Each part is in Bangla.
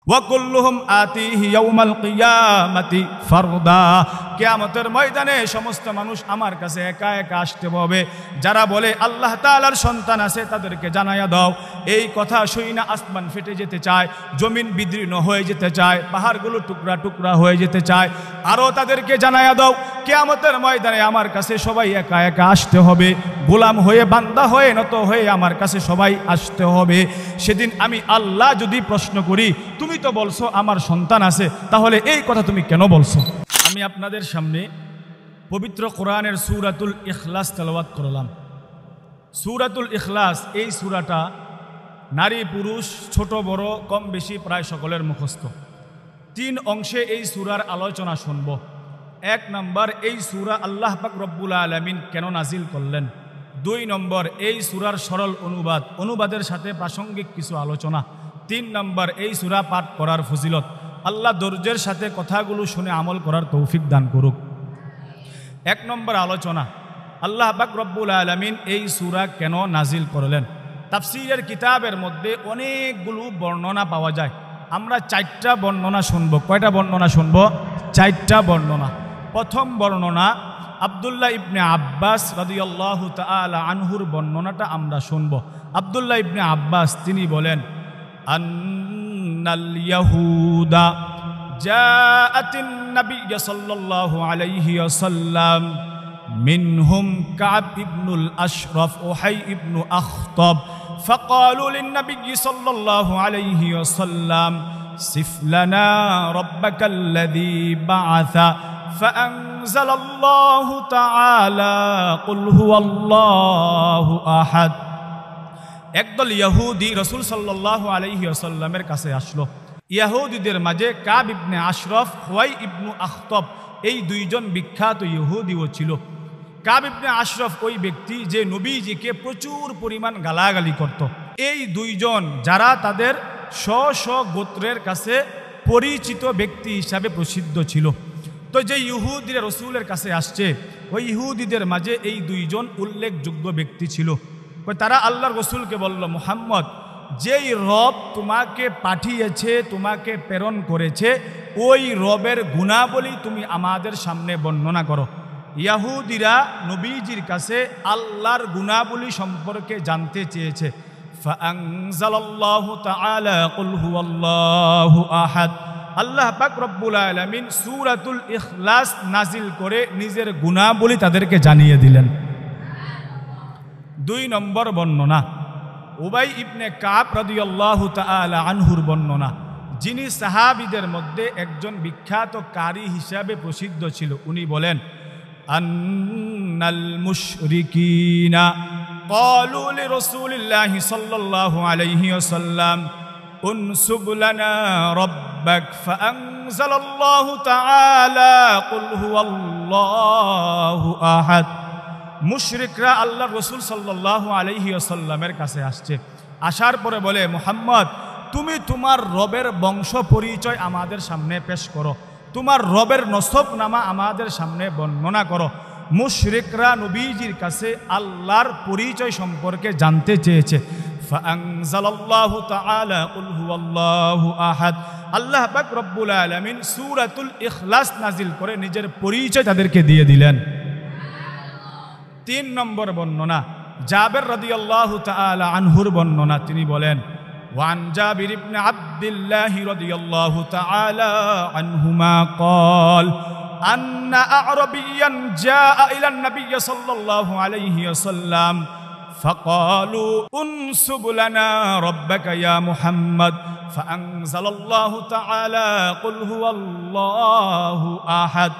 ওয়া কুল্লুহুম আতিহি ইয়াউমাল কিয়ামাতি ফারদা। কিয়ামতের ময়দানে সমস্ত মানুষ আমার কাছে একা একা আসতে হবে। যারা বলে আল্লাহ তাআলার সন্তান আছে তাদেরকে জানাইয়া দাও। এই কথা শুই না আসমান ফেটে যেতে চায়, জমিন বিদীর্ণ হয়ে যেতে চায়, পাহাড়গুলো টুকরা টুকরা হয়ে যেতে চায়। আরও তাদেরকে জানাইয়া দাও কিয়ামতের ময়দানে আমার কাছে সবাই একা একা আসতে হবে, গোলাম হয়ে বান্দা হয়ে নত হয়ে আমার কাছে সবাই আসতে হবে। সেদিন আমি আল্লাহ যদি প্রশ্ন করি তুমি তো বলছো আমার সন্তান আছে, তাহলে এই কথা তুমি কেন বলছো? আমি আপনাদের সামনে পবিত্র কোরআনের সূরাতুল ইখলাস তেলাওয়াত করলাম। সূরাতুল ইখলাস এই সূরাটা নারী পুরুষ ছোট বড় কম বেশি প্রায় সকলের মুখস্থ। 3 অংশে এই সূরার আলোচনা শুনব। 1 নম্বর, এই সূরা আল্লাহ পাক রব্বুল আলামিন কেন নাজিল করলেন। 2 নম্বর, এই সূরার সরল অনুবাদের সাথে প্রাসঙ্গিক কিছু আলোচনা। 3 নম্বর, এই সূরা পাঠ করার ফজিলত। আল্লাহ ধৈর্যের সাথে কথাগুলো শুনে আমল করার তৌফিক দান করুক। 1 নম্বর আলোচনা, আল্লাহ পাক রব্বুল আলামিন এই সূরা কেন নাজিল করলেন। তাফসীরের কিতাবের মধ্যে অনেকগুলো বর্ণনা পাওয়া যায়। আমরা 4টা বর্ণনা শুনব। কয়টা বর্ণনা শুনব? 4টা বর্ণনা। প্রথম বর্ণনা আব্দুল্লাহ ইবনে আব্বাস রাদিয়াল্লাহু তাআলা আনহুর বর্ণনাটা আমরা শুনব। আব্দুল্লাহ ইবনে আব্বাস তিনি বলেন, আন্নাল ইয়াহুদা জাআতিন নবী সাল্লাল্লাহু আলাইহি ওয়াসাল্লাম মিনহুম কাব ইবনুল আশরাফ উহাই ইবনু আখতাব فقالوا للنبي صلى الله عليه وسلم صف لنا ربك الذي بعث فأنزل الله تعالى قل هو الله أحد। একদল ইহুদি রাসূল সাল্লাল্লাহু আলাইহি ওয়াসাল্লামের কাছে আসলো। ইহুদিদের মাঝে কাব ইবনে আশরাফ হুয়াই ইবনু আখতাব এই 2 জন বিখ্যাত ইহুদিও ছিল। কাব ইবনে আশরাফ ওই ব্যক্তি যে নবীজিকে প্রচুর পরিমাণ গালাগালি করত। এই 2 জন যারা তাদের স্ব গোত্রের কাছে পরিচিত ব্যক্তি হিসাবে প্রসিদ্ধ ছিল। তো যে ইহুদিরা রসুলের কাছে আসছে ওই ইহুদিদের মাঝে এই 2 জন উল্লেখযোগ্য ব্যক্তি ছিল। তারা আল্লাহর রসুলকে বলল, মুহাম্মদ, যেই রব তোমাকে পাঠিয়েছে, তোমাকে প্রেরণ করেছে, ওই রবের গুণাবলী তুমি আমাদের সামনে বর্ণনা করো। ইহুদিরা নবীজির কাছে আল্লাহর গুণাবলী সম্পর্কে জানতে চেয়েছে। ফাআনজালাল্লাহু তাআলা কুল হুয়াল্লাহু আহাদ। আল্লাহ পাক রব্বুল আলামিন সূরাতুল ইখলাস নাজিল করে নিজের গুণাবলী তাদেরকে জানিয়ে দিলেন। 2 নম্বর বর্ণনা উবাই ইবনে কাব রাদিয়াল্লাহু তাআলা আনহুর বর্ণনা, যিনি সাহাবীদের মধ্যে একজন বিখ্যাত কারি হিসাবে প্রসিদ্ধ ছিল। উনি বলেন, আন্নাল মুশরিকিনা ক্বালু লিরাসূলিল্লাহি সাল্লাল্লাহু আলাইহি ওয়াসাল্লাম উনসুব লানা রাব্বাক ফাআনজালাল্লাহু তাআলা কুল হুয়াল্লাহু আহাদ। মুশরিকরা আল্লাহর রাসূল সাল্লাল্লাহু আলাইহি ওয়াসাল্লামের কাছে আসছে। আসার পরে বলে, মুহাম্মদ, তুমি তোমার রবের বংশ পরিচয় আমাদের সামনে পেশ করো, তোমার রবের নসবনামা আমাদের সামনে বর্ণনা করো। মুশরিকরা নবীজির কাছে আল্লাহর পরিচয় সম্পর্কে জানতে চেয়েছে। ফাআনজালাল্লাহু তাআলা কুল হুয়াল্লাহু আহাদ। আল্লাহ পাক রব্বুল আলামিন সূরাতুল ইখলাস নাজিল করে নিজের পরিচয় তাদেরকে দিয়ে দিলেন। 3 নম্বর বর্ণনা জাবের রাদিয়াল্লাহু তাআলা আনহুর বর্ণনা। তিনি বলেন, ওয়ান জাবির ইবনে আব্দুল্লাহ রাদিয়াল্লাহু তাআলা আনহুমা ক্বাল আন্না আ'রাবিয়ান জাআ ইলা নবী সাল্লাল্লাহু আলাইহি ওয়াসাল্লাম ফাকালু উনসুব লানা রাব্বাকা ইয়া মুহাম্মদ ফাআনজালাল্লাহু তাআলা কুল হুয়াল্লাহু আহাদ।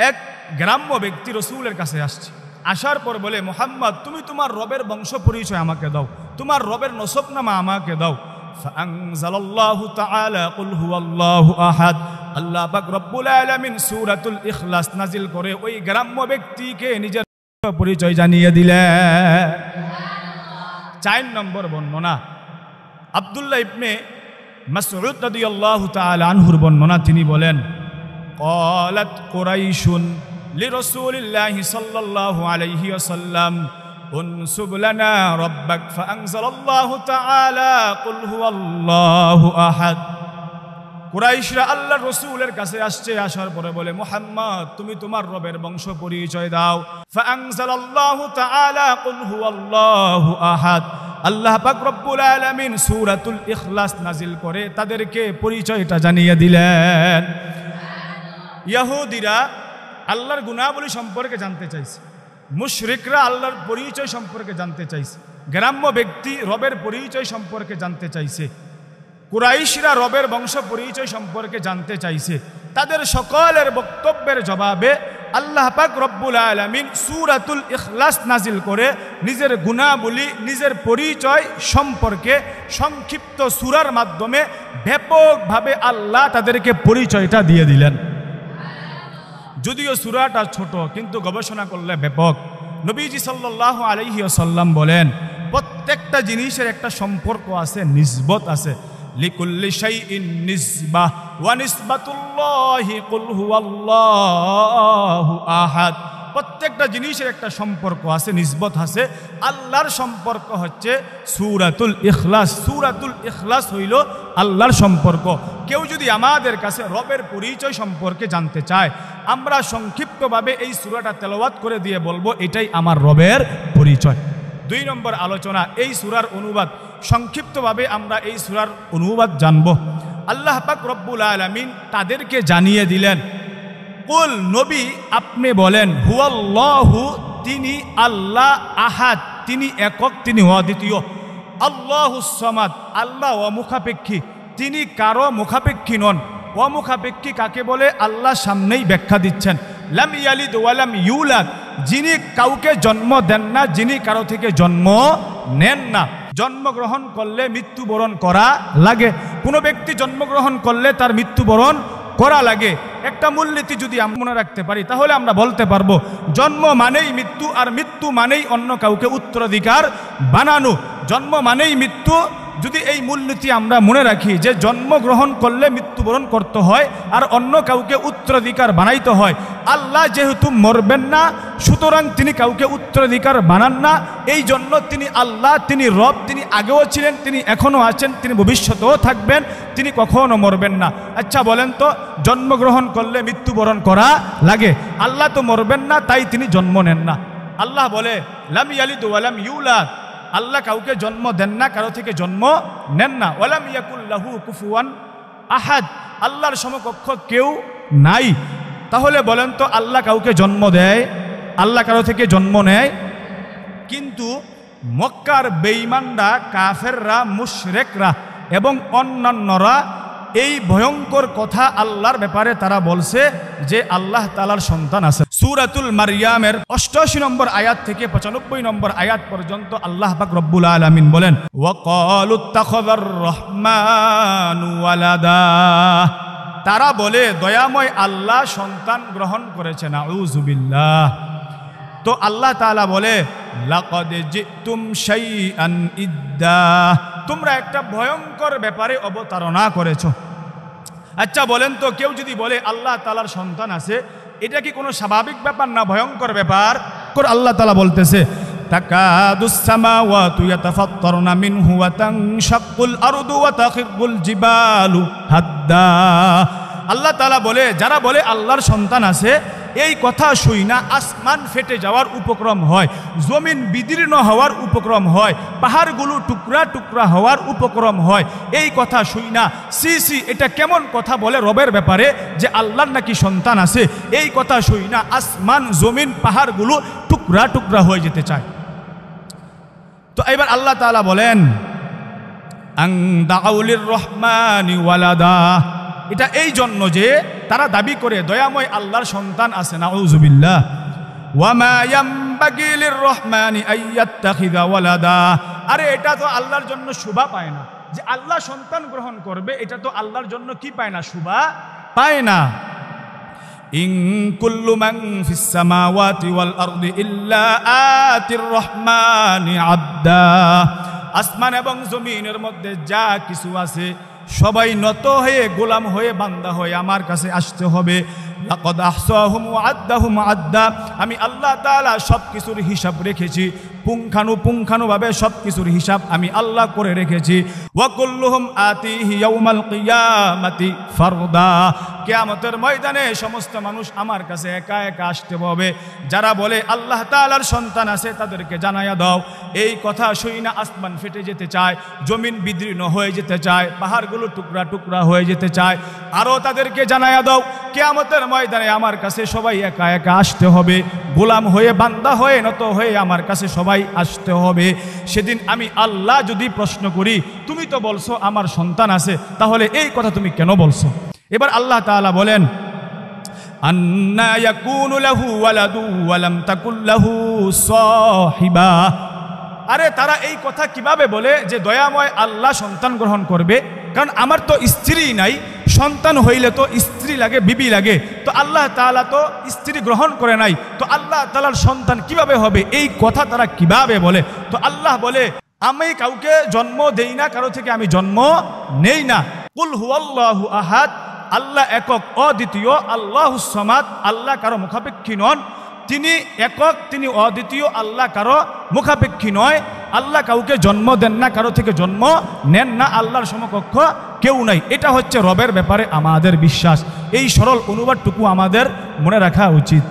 এক গ্রাম্য ব্যক্তি রাসূলের কাছে আসছে। আসার পর বলে, মুহাম্মদ, তুমি তোমার রবের বংশ পরিচয় আমাকে দাও, তোমার রবের নসবনামা আমাকে দাও। ফাআনজালাল্লাহু তাআলা কুল হুয়াল্লাহু আহাদ। আল্লাহ পাক রব্বুল আলামিন সূরাতুল ইখলাস নাজিল করে ওই গ্রাম্য ব্যক্তিকে নিজের পরিচয় জানিয়ে দিলেন। 4 নম্বর বর্ণনা আব্দুল্লাহ ইবনে মাসউদ রাদিয়াল্লাহু তাআলা আনহুর বর্ণনা। তিনি বলেন, ক্বালাত কুরাইশুন লিরাসূলিল্লাহি সাল্লাল্লাহু আলাইহি ওয়াসাল্লাম উনসুব লানা রাব্বাক ফাআনজালাল্লাহু তাআলা কুল হুয়াল্লাহু আহাদ। কুরাইশরা আল্লাহর রাসূলের কাছে আসছে, আসার পরে বলে, মুহাম্মদ তুমি তোমার রবের বংশ পরিচয় দাও। ফাআনজালাল্লাহু তাআলা কুল হুয়াল্লাহু আহাদ। আল্লাহ পাক রব্বুল আলামিন সূরাতুল ইখলাস নাজিল করে তাদেরকে পরিচয়টা জানিয়ে দিলেন। ইহুদিরা আল্লাহর গুনাহবলী সম্পর্কে জানতে চাইছে, মুশরিকরা আল্লাহর পরিচয় সম্পর্কে জানতে চাইছে, গ্রাম্য ব্যক্তি রবের পরিচয় সম্পর্কে জানতে চাইছে, কুরাইশরা রবের বংশ পরিচয় সম্পর্কে জানতে চাইছে। তাদের সকলের বক্তব্যের জবাবে আল্লাহ পাক রব্বুল আলামিন সূরাতুল ইখলাস নাজিল করে নিজের গুনাহবলী, নিজের পরিচয় সম্পর্কে সংক্ষিপ্ত সূরার মাধ্যমে ব্যাপকভাবে আল্লাহ তাদেরকে পরিচয়টা দিয়ে দিলেন। যদিও সূরাটা ছোট, কিন্তু গবেষণা করলে ব্যাপক। নবীজি সাল্লাল্লাহু আলাইহি ওয়াসাল্লাম বলেন, প্রত্যেকটা জিনিসের একটা সম্পর্ক আছে, নিসবত আছে। লিকুল্লি শাইইন নিসবাহ ওয়া নিসবাতুল্লাহি কুল হুয়াল্লাহু আহাদ। প্রত্যেকটা জিনিসের একটা সম্পর্ক আছে, নিসবত আছে। আল্লাহর সম্পর্ক হচ্ছে সূরাতুল ইখলাস। সূরাতুল ইখলাস হইল আল্লাহর সম্পর্ক। কেউ যদি আমাদের কাছে রবের পরিচয় সম্পর্কে জানতে চায়, আমরা সংক্ষিপ্তভাবে এই সূরাটা তেলাওয়াত করে দিয়ে বলবো, এটাই আমার রবের পরিচয়। 2 নম্বর আলোচনা, এই সূরার অনুবাদ। সংক্ষিপ্তভাবে আমরা এই সূরার অনুবাদ জানব। আল্লাহ পাক রব্বুল আলামিন তাদেরকে জানিয়ে দিলেন, কুল নবী আপনি বলেন, হুয়াল্লাহু তিনি আল্লাহ, আহাদ তিনি একক, তিনি অদ্বিতীয়, আল্লাহুস সামাদ আল্লাহ অমুখাপেক্ষী, তিনি কারো মুখাপেক্ষী নন। অমুখাপেক্ষী কাকে বলে আল্লাহ সামনেই ব্যাখ্যা দিচ্ছেন। লাম ইয়ালিদ ওয়া লাম ইউলাদ, যিনি কাউকে জন্ম দেন না, যিনি কারো থেকে জন্ম নেন না। জন্মগ্রহণ করলে মৃত্যুবরণ করা লাগে। কোনো ব্যক্তি জন্মগ্রহণ করলে তার মৃত্যুবরণ করা লাগে। একটা মূলনীতি যদি আমরা মনে রাখতে পারি, তাহলে আমরা বলতে পারবো জন্ম মানেই মৃত্যু, আর মৃত্যু মানেই অন্য কাউকে উত্তরাধিকার বানানো। জন্ম মানেই মৃত্যু, যদি এই মূলনীতি আমরা মনে রাখি যে জন্মগ্রহণ করলে মৃত্যুবরণ করতে হয় আর অন্য কাউকে উত্তরাধিকার বানাইতে হয়। আল্লাহ যেহেতু মরবেন না, সুতরাং তিনি কাউকে উত্তরাধিকার বানান না। এই জন্য তিনি আল্লাহ, তিনি রব, তিনি আগেও ছিলেন, তিনি এখনও আছেন, তিনি ভবিষ্যতেও থাকবেন, তিনি কখনো মরবেন না। আচ্ছা বলেন তো, জন্মগ্রহণ করলে মৃত্যুবরণ করা লাগে, আল্লাহ তো মরবেন না, তাই তিনি জন্ম নেন না। আল্লাহ বলে লাম ইয়ালিদ ওয়া লাম ইউলাদ, আল্লাহ কাউকে জন্ম দেন না, কারো থেকে জন্ম নেন না। ওয়ালাম ইয়াকুল লাহু কুফুয়ান আহাদ, আল্লাহর সমকক্ষ কেউ নাই। তাহলে বলেন তো, আল্লাহ কাউকে জন্ম দেয়, আল্লাহ কারো থেকে জন্ম নেয়? কিন্তু মক্কার বেঈমানরা, কাফেররা, মুশরিকরা এবং অন্যান্যরা এই ভয়ঙ্কর কথা আল্লাহর ব্যাপারে তারা বলছে যে আল্লাহ তাআলার সন্তান আছে। সূরাতুল মারইয়ামের 88 নম্বর আয়াত থেকে 95 নম্বর আয়াত পর্যন্ত আল্লাহ পাক রব্বুল আলামিন বলেন, ওয়া ক্বালু ইত্তাখাযার রহমানু ওয়ালাদা, তারা বলে দয়াময় আল্লাহ সন্তান গ্রহণ করেছেন। আউযু বিল্লাহ। তো আল্লাহ তাআলা বলে, লাকাদ জিতুম শাইআন ইদ্দা, তোমরা একটা ভয়ঙ্কর ব্যাপারে অবতারণা করেছো। আচ্ছা বলেন তো, কেউ যদি বলে আল্লাহ তাআলার সন্তান আছে, এটা কি কোনো স্বাভাবিক ব্যাপার না ভয়ঙ্কর ব্যাপার? আল্লাহ তাআলা বলতেছে, তাকাদুস সামাওয়াতু ইয়াতাফাত্তারনা মিনহু ওয়া তানশাক্কুল আরদু ওয়া তাখিরুল জিবালু হাদ্দা। আল্লাহ তাআলা বলে, যারা বলে আল্লাহর সন্তান আছে, এই কথা শুই না আসমান ফেটে যাওয়ার উপক্রম হয়, জমিন বিদীর্ণ হওয়ার উপক্রম হয়, পাহাড়গুলো টুকরা টুকরা হওয়ার উপক্রম হয়। এই কথা শুই না, সি সি, এটা কেমন কথা বলে রবের ব্যাপারে যে আল্লাহর নাকি সন্তান আছে? এই কথা শুই না, আসমান জমিন পাহাড়গুলো টুকরা টুকরা হয়ে যেতে চায়। তো এবার আল্লাহ তাআলা বলেন, আন দাউলির রহমানি ওয়ালাদা, এটা এই জন্য যে তারা দাবি করে দয়াময় আল্লাহর সন্তান আছে। নাউযু বিল্লাহ। ওয়া মা ইয়ামবাগি লির রহমানি আইয়াত্তাখিযা ওয়ালাদা, আরে এটা তো আল্লাহর জন্য শোভা পায় না যে আল্লাহ সন্তান গ্রহণ করবে, এটা তো আল্লাহর জন্য কি পায় না? শোভা পায় না। ইন কুল্লু মান ফিস সামাওয়াতি ওয়াল আরদি ইল্লা আতির রহমানি আবদা, আসমান এবং জমিনের মধ্যে যা কিছু আছে সবাই নত হয়ে, গোলাম হয়ে, বান্দা হয়ে আমার কাছে আসতে হবে। লাকাদ আহসাহুম ওয়া আদ্দাহুম আদ্দা, আমি আল্লাহ তাআলা সব কিছুর হিসাব রেখেছি, পুঙ্খানুপুঙ্খানুভাবে সব কিছুর হিসাব আমি আল্লাহ করে রেখেছি। ওয়া কুল্লুহুম আতিহি ইয়াউমাল কিয়ামাতি ফারদা, কিয়ামতের ময়দানে সমস্ত মানুষ আমার কাছে একা একা আসতে হবে। যারা বলে আল্লাহ তাআলার সন্তান আছে তাদেরকে জানাইয়া দাও। এই কথা শুই না আসমান ফেটে যেতে চায়, জমিন বিদীর্ণ হয়ে যেতে চায়, পাহাড়গুলো টুকরা টুকরা হয়ে যেতে চায়। আরও তাদেরকে জানাইয়া দাও কিয়ামতের ময়দানে আমার কাছে সবাই একা একা আসতে হবে, গোলাম হয়ে বান্দা হয়ে নত হয়ে আমার কাছে সবাই আসতে হবে। সেদিন আমি আল্লাহ যদি প্রশ্ন করি, তুমি তো বলছো আমার সন্তান আছে, তাহলে এই কথা তুমি কেন বলছো? এবার আল্লাহ তাআলা বলেন, আন্না ইয়াকুনু লাহু ওয়ালাদু ওয়া লাম তাকুল লাহু সাহিবা। আরে তারা এই কথা কিভাবে বলে যে দয়াময় আল্লাহ সন্তান গ্রহণ করবে? কারণ আমার তো স্ত্রী নাই, সন্তান হইলে তো স্ত্রী লাগে, বিবি লাগে, তো আল্লাহ তাআলা তো স্ত্রী গ্রহণ করে নাই, তো আল্লাহ তাআলার সন্তান কিভাবে হবে? এই কথা তারা কিভাবে বলে? তো আল্লাহ বলে, আমি কাউকে জন্ম দেই না, কারো থেকে আমি জন্ম নেই না। কুল হুয়াল্লাহু আহাদ, আল্লাহ একক অদ্বিতীয়, আল্লাহুস সামাদ, আল্লাহ কারো মুখাপেক্ষী নন। তিনি একক, তিনি অদ্বিতীয়, আল্লাহ কারো মুখাপেক্ষী নয়। আল্লাহ কাউকে জন্ম দেন না, কারো থেকে জন্ম নেন না, আল্লাহর সমকক্ষ কেউ নাই। এটা হচ্ছে রবের ব্যাপারে আমাদের বিশ্বাস। এই সরল অনুবাদটুকু আমাদের মনে রাখা উচিত।